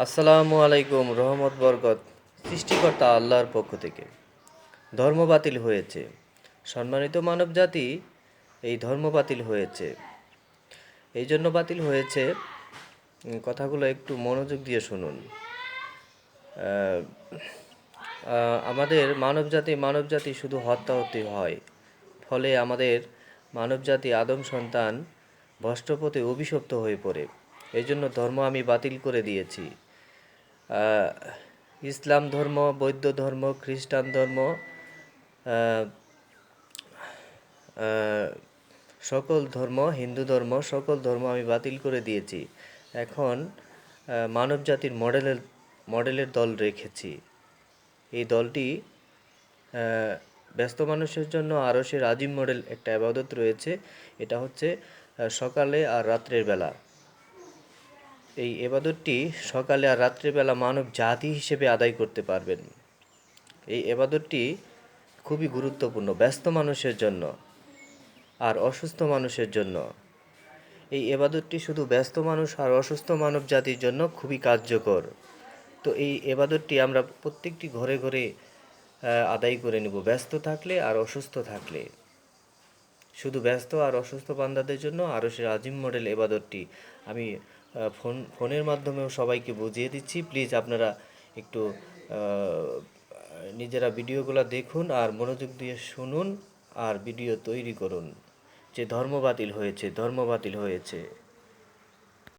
আসসালামু আলাইকুম, রহমত বরকত সৃষ্টিকর্তা আল্লাহর পক্ষ থেকে। ধর্ম বাতিল হয়েছে। সম্মানিত মানবজাতি, এই ধর্ম বাতিল হয়েছে। এই জন্য বাতিল হয়েছে, কথাগুলো একটু মনোযোগ দিয়ে শুনুন। আহ, আমাদের মানবজাতি শুধু হত্যা হয়। ফলে আমাদের মানবজাতি আদম সন্তান ভ্রষ্ট পথে অভিশপ্ত হয়ে পড়ে। এই জন্য ধর্ম আমি বাতিল করে দিয়েছি। আহ, ইসলাম ধর্ম, বৌদ্ধ ধর্ম, খ্রিস্টান ধর্ম, আহ, আহ, সকল ধর্ম, হিন্দু ধর্ম, সকল ধর্ম আমি বাতিল করে দিয়েছি। এখন মানবজাতির মডেলের দল রেখেছি। এই দলটি ব্যস্ত মানুষের জন্য আরশের আজিম মডেল একটা ইবাদত রয়েছে। এটা হচ্ছে সকালে আর রাত্রের বেলা। এই এবাদতটি সকালে আর রাত্রিবেলা মানব জাতি হিসেবে আদায় করতে পারবেন। এই এবাদতটি খুবই গুরুত্বপূর্ণ ব্যস্ত মানুষের জন্য আর অসুস্থ মানুষের জন্য। এই এবাদতটি শুধু ব্যস্ত মানুষ আর অসুস্থ মানব জাতির জন্য খুবই কার্যকর। তো এই এবাদতটি আমরা প্রত্যেকটি ঘরে ঘরে আদায় করে নেব, ব্যস্ত থাকলে আর অসুস্থ থাকলে। শুধু ব্যস্ত আর অসুস্থ বান্দাদের জন্য আরশের আজিম মডেল এবাদতটি আমি ফোনের মাধ্যমেও সবাইকে বুঝিয়ে দিচ্ছি। প্লিজ আপনারা একটু নিজেরা ভিডিওগুলো দেখুন আর মনোযোগ দিয়ে শুনুন আর ভিডিও তৈরি করুন। যে ধর্ম বাতিল হয়েছে, ধর্ম বাতিল হয়েছে।